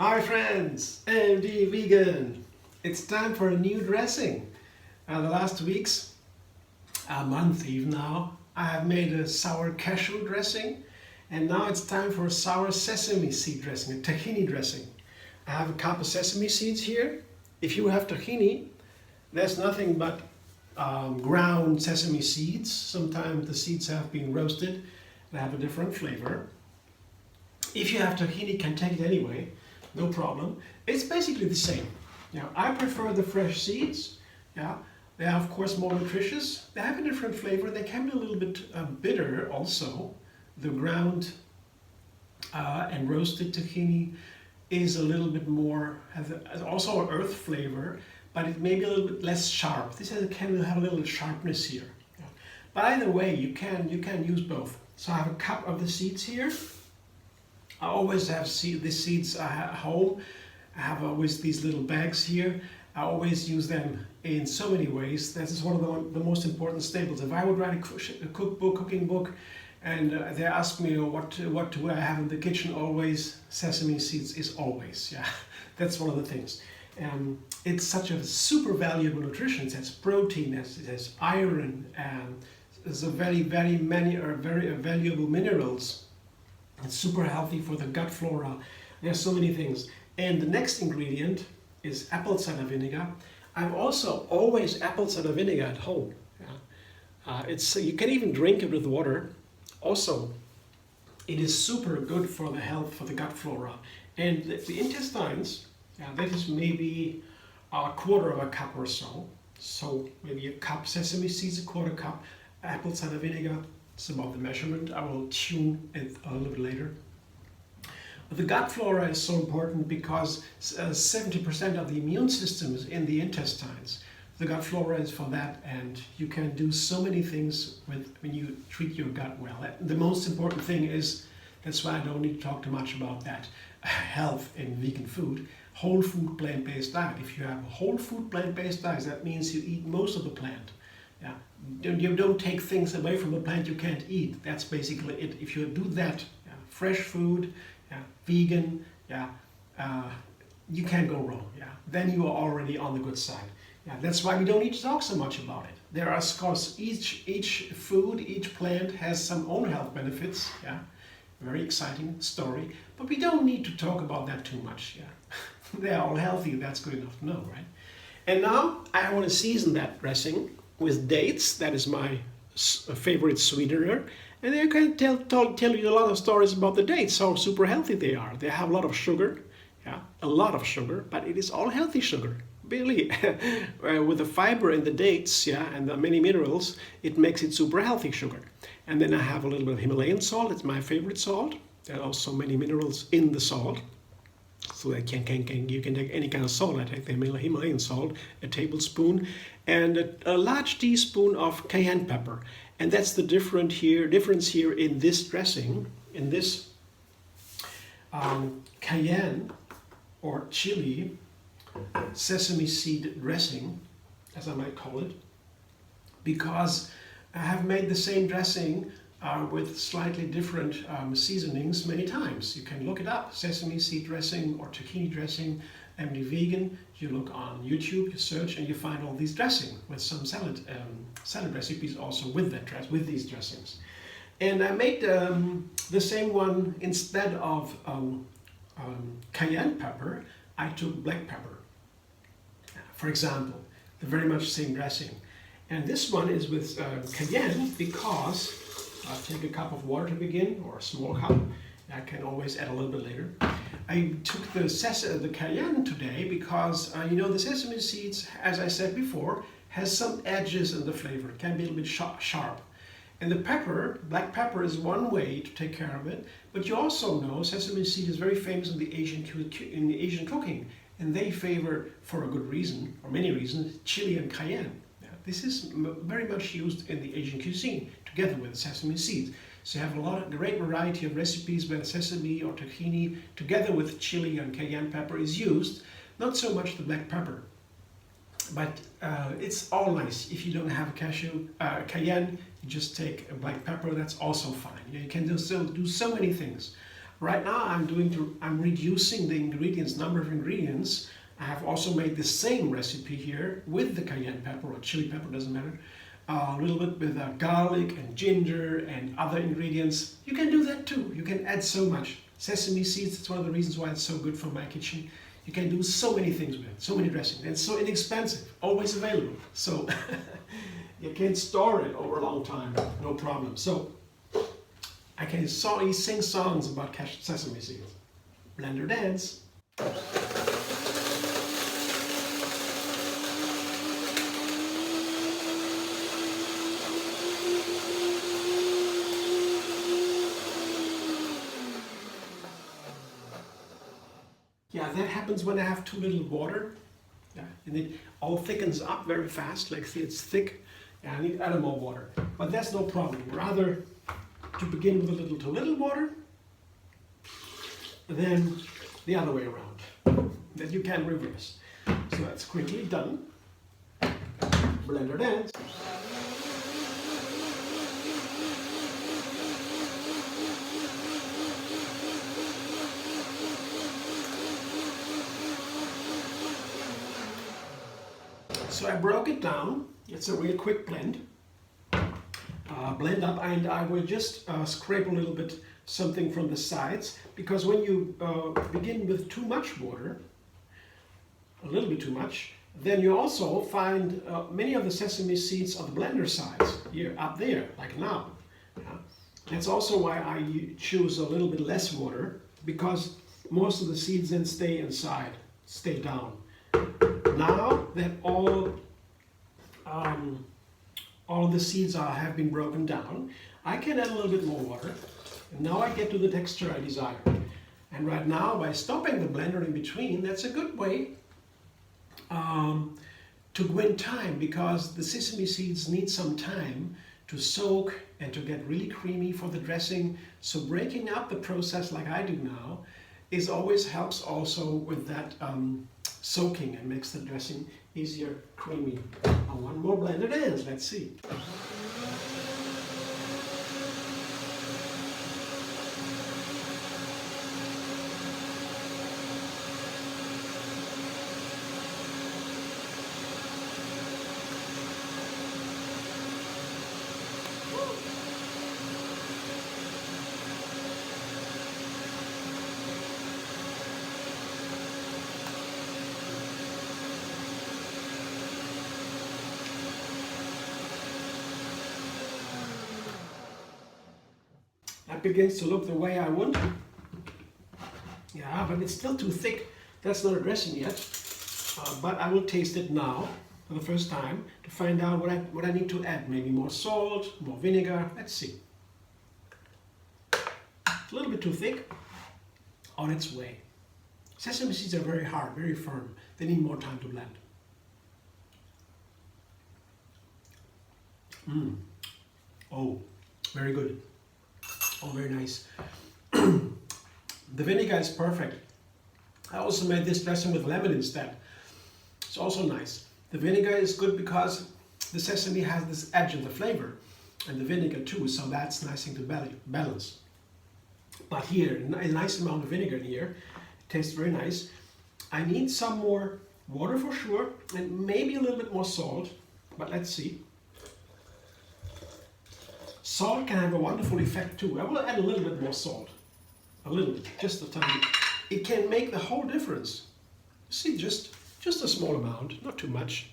Hi friends, MD Vegan. It's time for a new dressing. The last weeks, a month even now, I have made a sour cashew dressing, and now it's time for a sour sesame seed dressing, a tahini dressing. I have a cup of sesame seeds here. If you have tahini, there's nothing but ground sesame seeds. Sometimes the seeds have been roasted and have a different flavor. If you have tahini, you can take it anyway. No problem. It's basically the same. I prefer the fresh seeds. They are of course more nutritious. They have a different flavor. They can be a little bit bitter also. The ground and roasted tahini is a little bit more, has also an earth flavor, but it may be a little bit less sharp. This can have a little sharpness here. But either way, you can use both. So I have a cup of the seeds here. I always have the seeds at home. I have always these little bags here. I always use them in so many ways. This is one of the most important staples. If I would write a cooking book, and they ask me what do I have in the kitchen, always sesame seeds is always. That's one of the things. It's such a super valuable nutrition. It has protein, it has iron, there's a very many very valuable minerals. It's super healthy for the gut flora. There's so many things. And the next ingredient is apple cider vinegar. I've also always apple cider vinegar at home. You can even drink it with water. Also, it is super good for the health, for the gut flora. And the intestines, that is maybe a quarter of a cup or so. So maybe a cup sesame seeds, a quarter cup apple cider vinegar. It's about the measurement. I will tune it a little bit later. But the gut flora is so important because 70% of the immune system is in the intestines. The gut flora is for that, and you can do so many things when you treat your gut well. The most important thing is, that's why I don't need to talk too much about that, health in vegan food. Whole food plant-based diet. If you have a whole food plant-based diet, that means you eat most of the plant. You don't take things away from the plant you can't eat. That's basically it. If you do that, fresh food, vegan, you can't go wrong. Then you are already on the good side. That's why we don't need to talk so much about it. There are, of course, each food, each plant has some own health benefits. Very exciting story. But we don't need to talk about that too much. They're all healthy. That's good enough to know, right? And now I want to season that dressing with dates. That is my favorite sweetener, and I can tell you a lot of stories about the dates, how super healthy they are. They have a lot of sugar, a lot of sugar, but it is all healthy sugar, really. With the fiber in the dates, and the many minerals, it makes it super healthy sugar. And then I have a little bit of Himalayan salt. It's my favorite salt. There are also many minerals in the salt. So that you can take any kind of salt. I take the Himalayan salt, a tablespoon, and a large teaspoon of cayenne pepper. And that's the difference here in this dressing, in this cayenne or chili sesame seed dressing, as I might call it, because I have made the same dressing with slightly different seasonings many times. You can look it up, sesame seed dressing or tahini dressing, MD Vegan. You look on YouTube, you search, and you find all these dressing with some salad recipes also with these dressings. And I made the same one. Instead of cayenne pepper, I took black pepper, for example, the very much same dressing. And this one is with cayenne because I'll take a cup of water to begin, or a small cup. I can always add a little bit later. I took the cayenne today because, the sesame seeds, as I said before, has some edges in the flavor. It can be a little bit sharp. And the pepper, black pepper, is one way to take care of it. But you also know sesame seed is very famous in the Asian cooking. And they favor, for a good reason, or many reasons, chili and cayenne. This is very much used in the Asian cuisine, together with sesame seeds. So you have a great variety of recipes where sesame or tahini, together with chili and cayenne pepper, is used. Not so much the black pepper, but it's all nice. If you don't have cayenne, you just take a black pepper. That's also fine. You can still do so many things. Right now I'm reducing the number of ingredients. I have also made the same recipe here with the cayenne pepper or chili pepper, doesn't matter. A little bit with garlic and ginger and other ingredients. You can do that too. You can add so much. Sesame seeds, that's one of the reasons why it's so good for my kitchen. You can do so many things with it, so many dressings. And it's so inexpensive, always available. So you can store it over a long time, no problem. So I can sing songs about sesame seeds. Blender dance. Yeah, that happens when I have too little water. Yeah, and it all thickens up very fast, like see it's thick. Yeah, I need to add more water. But that's no problem. Rather to begin with a little too little water, then the other way around. That you can reverse. So that's quickly done. Blender dance. So I broke it down. It's a real quick blend. Blend up, and I will just scrape a little bit something from the sides, because when you begin with too much water, a little bit too much, then you also find many of the sesame seeds on the blender sides here, up there, like now. Yeah. That's also why I choose a little bit less water, because most of the seeds then stay inside, stay down. Now that all the seeds have been broken down, I can add a little bit more water. And now I get to the texture I desire. And right now, by stopping the blender in between, that's a good way to win time, because the sesame seeds need some time to soak and to get really creamy for the dressing. So breaking up the process like I do now always helps also with that soaking, and makes the dressing easier, creamy. Now one more blender dance, let's see. That begins to look the way I want. Yeah, but it's still too thick. That's not a dressing yet. But I will taste it now for the first time to find out what I need to add. Maybe more salt, more vinegar. Let's see. A little bit too thick. On its way. Sesame seeds are very hard, very firm. They need more time to blend. Oh, very good. Oh, very nice. The vinegar is perfect. I also made this dressing with lemon instead. It's also nice. The vinegar is good because the sesame has this edge of the flavor, and the vinegar too, so that's nice thing to balance. But here, a nice amount of vinegar in here. It tastes very nice. I need some more water for sure, and maybe a little bit more salt, but let's see. Salt can have a wonderful effect too. I will add a little bit more salt. A little bit, just a tiny bit. It can make the whole difference. See, just a small amount, not too much.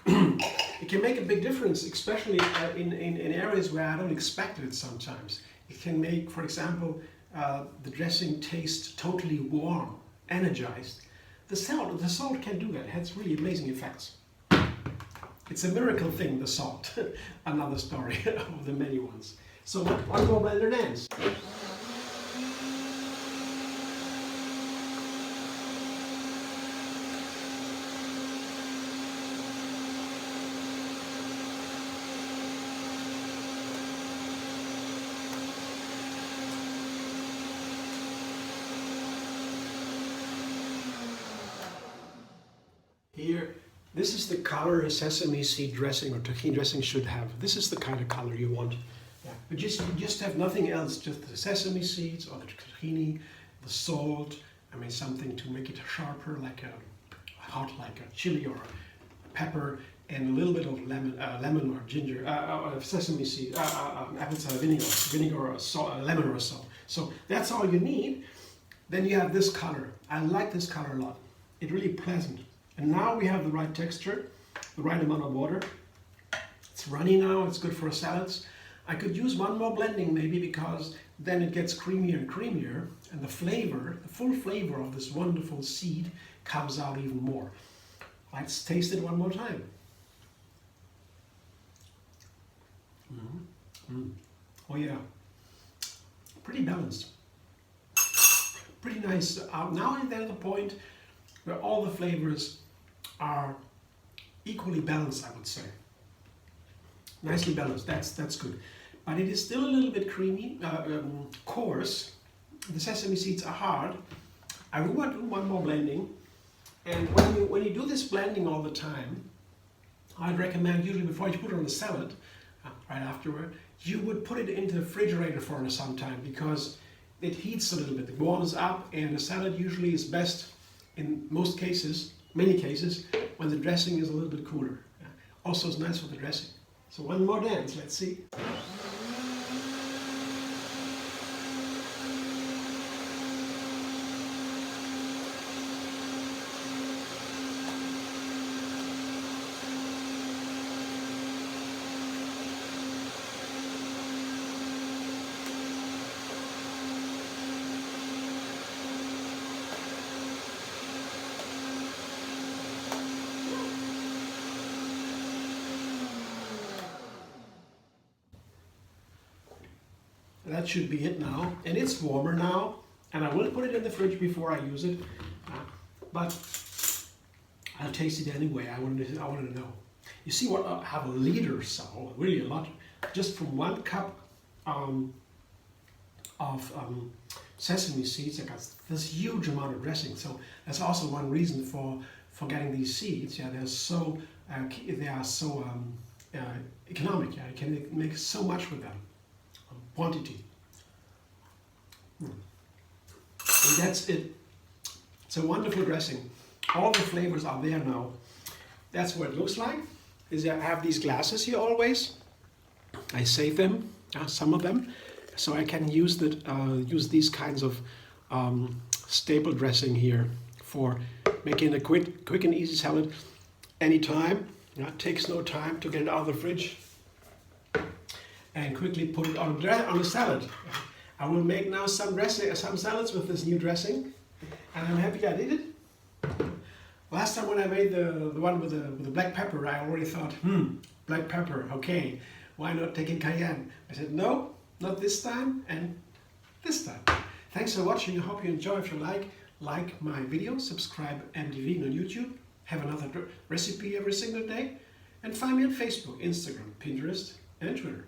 It can make a big difference, especially in areas where I don't expect it sometimes. It can make, for example, the dressing taste totally warm, energized. The salt can do that. It has really amazing effects. It's a miracle thing, the salt. Another story of the many ones. So one more blender dance. Here, this is the color a sesame seed dressing or tahini dressing should have. This is the kind of color you want. Yeah. But you just have nothing else, just the sesame seeds or the tahini, the salt, I mean something to make it sharper, like hot, like a chili or a pepper, and a little bit of lemon or ginger, sesame seed, apple cider vinegar or lemon or so. So that's all you need. Then you have this color. I like this color a lot. It's really pleasant. And now we have the right texture, the right amount of water. It's runny now, it's good for salads. I could use one more blending maybe, because then it gets creamier and creamier, and the flavor, the full flavor of this wonderful seed comes out even more. Let's taste it one more time. Oh yeah, pretty balanced. Pretty nice. Now they're at the point where all the flavors are equally balanced, I would say. Nicely balanced, that's good. But it is still a little bit creamy, coarse. The sesame seeds are hard. I will want to do one more blending. And when you do this blending all the time, I'd recommend usually before you put it on the salad, right afterward, you would put it into the refrigerator for some time, because it heats a little bit, it warms up, and the salad usually is best in most cases, many cases, when the dressing is a little bit cooler. Also, it's nice for the dressing. So one more dance, let's see. That should be it now, and it's warmer now, and I will put it in the fridge before I use it, but I'll taste it anyway. I wanted to know. You see what I have a liter, so really a lot, just from 1 cup of sesame seeds. I got this huge amount of dressing, so that's also one reason for getting these seeds. Yeah, they are so economic. Yeah, you can make so much with them. Quantity. And that's it. It's a wonderful dressing. All the flavors are there now. That's what it looks like. I have these glasses here always. I save them, some of them, so I can use these kinds of staple dressing here for making a quick and easy salad anytime. It takes no time to get it out of the fridge and quickly put it on a salad. I will make now some salads with this new dressing, and I'm happy I did it. Last time when I made the one with the black pepper, I already thought, black pepper, okay, why not take in cayenne? I said, no, not this time, and this time. Thanks for watching. I hope you enjoy. If you like my video, subscribe MDV on YouTube. Have another recipe every single day, and find me on Facebook, Instagram, Pinterest, and Twitter.